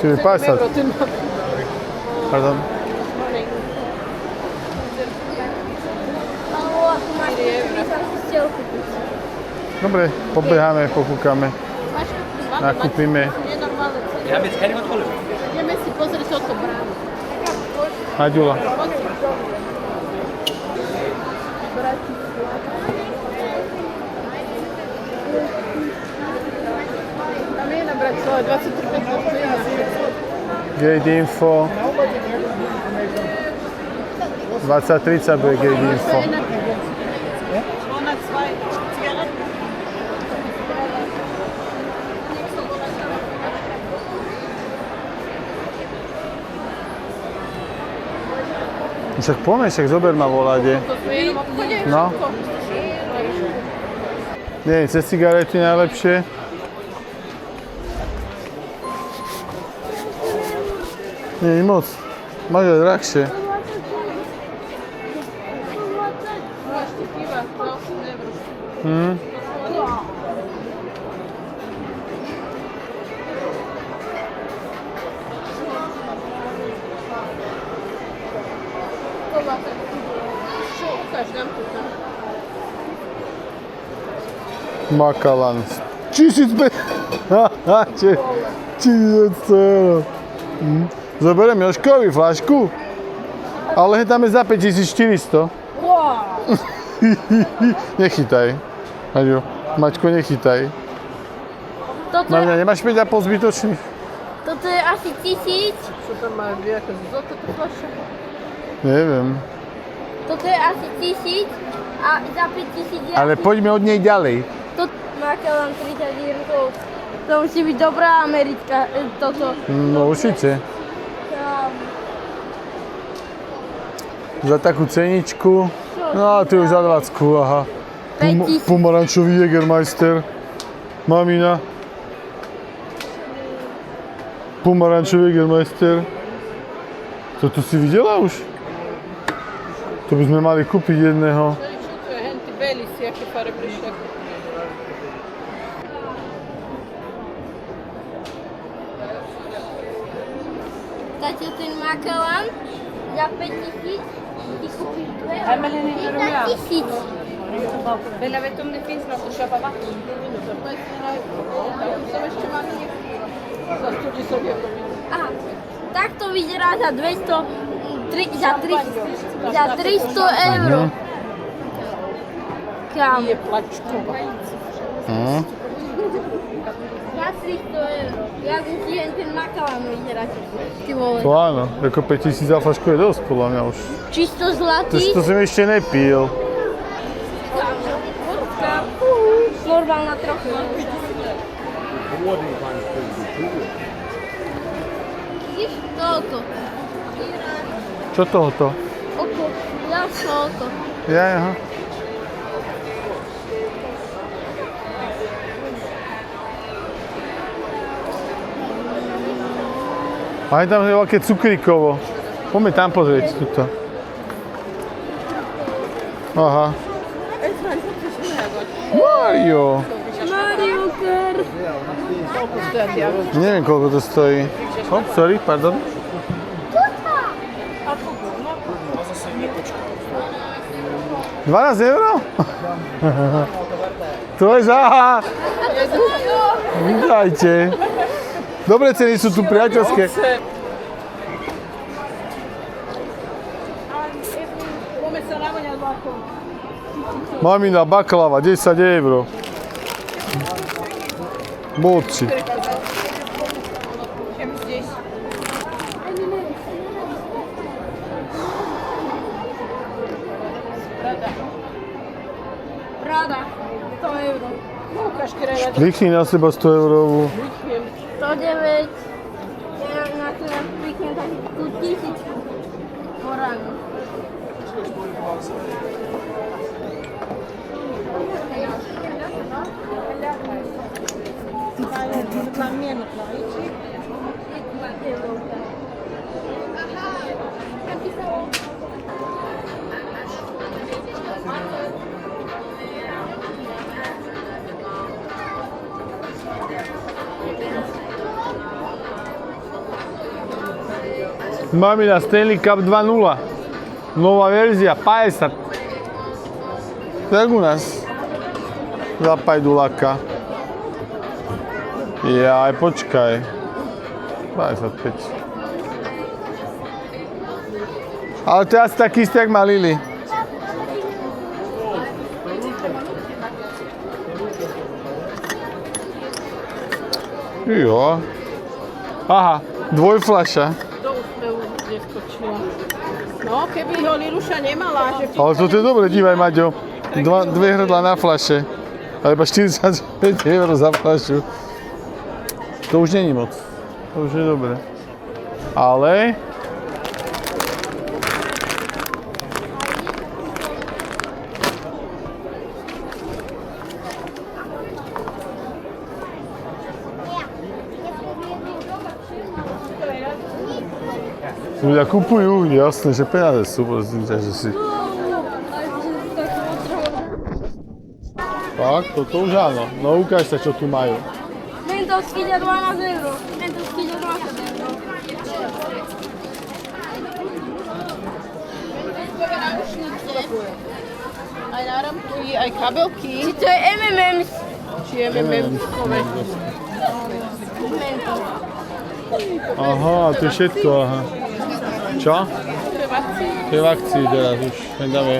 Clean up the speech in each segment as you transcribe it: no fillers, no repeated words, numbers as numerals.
Čiže 50. Pardon. Dobre, pobeháme, pokúkame. Nakúpime. Ideme si pozrieť toto bránu. Naďula. Tam je na Bratislave 23. Gate Info. 20:30 bude Gate Info. Však poďme, však zober ma voľade. No. Nie, cez cigarety najlepšie. Nie, moc. Máš aj drahšie. Makalan. 1500 eur. Zoberiem Jožkovi fľašku, ale tam je za 5400. Nechytaj. Aďo, Maťko, nechytaj. Na mňa nemáš 5,5 zbytočných? Toto je asi 1000. Čo tam má nejaké zlaté fľaše? Neviem. Toto je asi 1000 a za 5000 je... Ale poďme od nej ďalej. Makalan 30 dirhov. To musí byť dobrá americká, toto. No určite. Za takú ceničku. No a ty už za 20, aha. 5000. Pomarančový Jägermeister. Mamina. Pomarančový Jägermeister. Toto si videla už? To by sme mali kúpiť jedného. Čo to je? Henty Baileys, aké pare prišli. Dáte ten makalan za 5000, ty kúpiš dve a za 1000. Veľa vetom ne finns något att köpa vatten. Som ešte máme za 110 euro. Aha, tak to vyzerá za 300 eur. Kam? Je plačková. Za 300 eur. Jak musí jen ten makalan vyzerať. Ty vole. To áno, ako 5000 za fľašku je dosť, podľa mňa už. Čisto zlatý. To som ešte nepil. Normálna trochu. Vidíš? Toľko. Čo tohoto? Oko. Ja toľko. Ja, aha. Aj tam je veľké cukrikovo. Poďme tam pozrieť tuto. Aha. Mario. Mario Kart. Neviem, koľko to stojí. Oh, sorry, pardon. 12 euro? To je záha. Vítajte. Dobré ceny sú tu priateľské. Mamina baklava, 10 euro. Moci. Prada. 100 euro. Klikni na seba 100 eurovú. 109. Ja na seba kliknem taký tú 1000 poránu. Mamina Stanley Cup 2.0. Nová verzia, 50. Tak u nás. Za pajdulaka. Jaj, počkaj. 25. Ale to je asi taký istý, jak má Lili. Jo. Aha, dvojfľaša. To už sme neskočila. No, keby ho Liluša nemala, že... Ale to je dobre, dívaj, Maďo. Dve hrdla na fľaše. Ale iba 45 eur za fľašu. To už není moc. To už je dobre. Ale... Ľudia kupujú, jasné, že peniaze sú, prosím ťa, že si... Tak, toto už áno. No ukáž sa, čo tu majú. Mentos ide 12 euro. Mentos ide 12 euro. Aj náramky, aj kabelky. Či to je M&M's? Či M&M's. Mentos. Aha, to je všetko, aha. Čo? To je v akcii teraz už. Dáme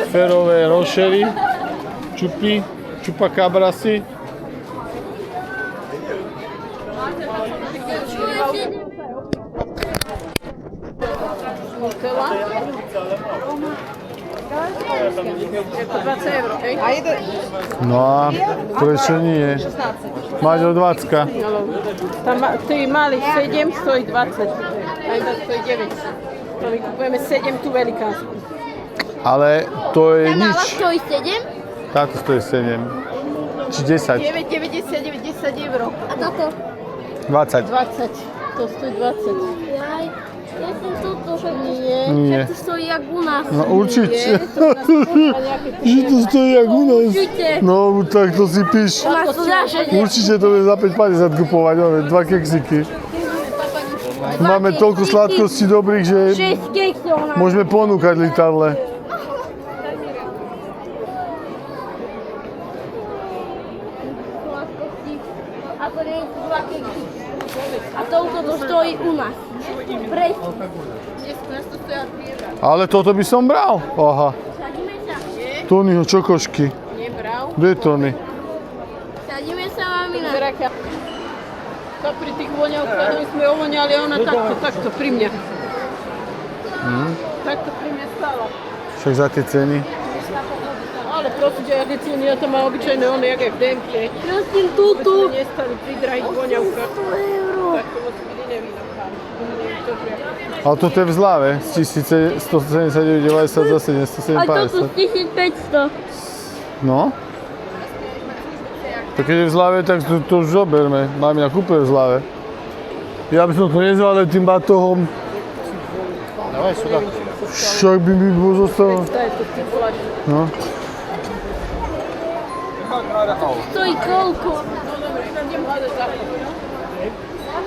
ferové rošery, čupy, čupacabrasy. Nutella. Jako 20 euro, hej? A jeden. No a prečo nie? Máš o 20. Tam tí mali 7, stojí 20. A jeden stojí 9. To my kupujeme 7 tú velikánsku. Ale to je Tá malá nič. stojí 7? Táto stojí 7. Či 10? 9,99, 10 euro. A toto? 20. 20. To stojí 20. Jaj, ja som toto. Nie. Nie. To stojí jak u nás. No určite. Nie, Že to stojí jak u nás. Určite. No tak to si píš. U nás to zašede. Určite to je za 5,50 kupovať, no, 2 keksiky. Máme toľko sladkostí dobrých, že 6 keksov na... môžeme ponúkať litadle. A to nie sú 2 keksy. A toľko to stojí u nás. Presne. Ale toto by som bral. Aha. Sadíme sa. Tonyho čokošky. Nebral. Kde je Tony? Sadíme sa, mamina. Zraka. To pri tých voňavkách my sme ovoňali, ona takto pri mňa. Takto pri mňa stála. Však za tie ceny. Ale prosím ťa, aké ceny, ja to mám obyčajné, one, jak aj v DMK. Prosím, tuto. Nestali pri drahých voňavkách. 100 euro. Tak to musí byť iné víno. Ale toto je v Zláve. Z 1179,90 za A toto 750. 1500. No. Tak keď je v Zláve, tak to už zoberme. Mamina kúpuje v Zláve. Ja by som to nezvalil tým batohom. Dávaj sюда. Však by mi bol zostal. To je to ty flaš. No. Stojí koľko?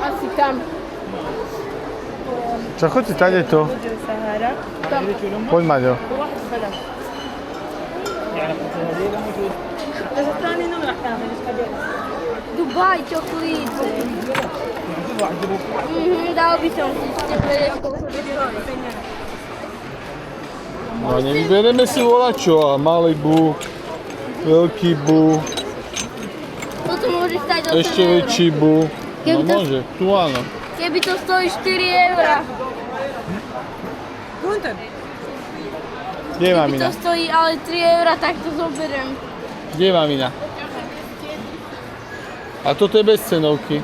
Asi tam. Čo, choďte tady to. Poď, Maďo. Dubaj, čokolíd. Dal by som si ešte No nevyberieme si volačo a Malibu, veľký bu, Toto môže stať 8 ešte eur. väčší bu. No Keby to- môže, tu áno. Keby to stojí 4 eurá. Kde je Keby mamina? to stojí ale 3 eurá, tak to zoberiem. Kde je mamina? A toto je bez cenovky.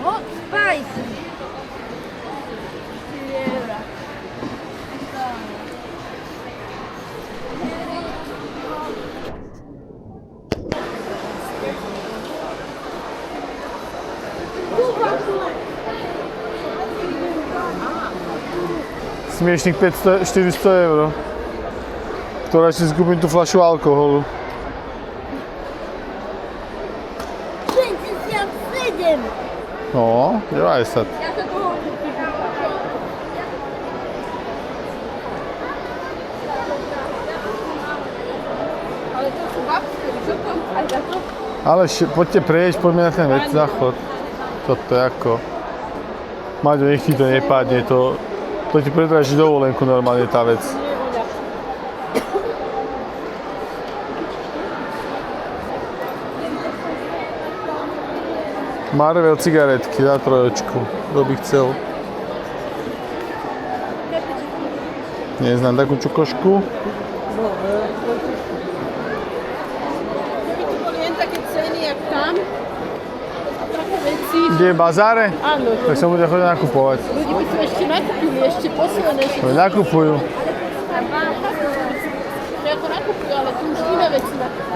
Hot Spice. 4 eurá. Smiešných 400 eur. Ktorá si skúpim tú fľašu alkoholu. 67. No, 90. Ja to dlho kúpim. Ale to sú babské, čo to? Aj za to? Ale poďte prejsť, poďme na ten vec záchod. Toto je ako... Maťo, nech ti to nepadne, to ti predraží dovolenku normálne tá vec. Marvel cigaretky za 3, kto by chcel. Neznám takú čokošku. Keby tu boli len také ceny, jak tam, a také veci, Kde je bazáre? áno, Tak sa bude chodiť nakupovať. ľudí by tu ešte nakúpili, ešte posledné, že To nakupujú. ako nakupujú, ale tu už iné veci nakupujú.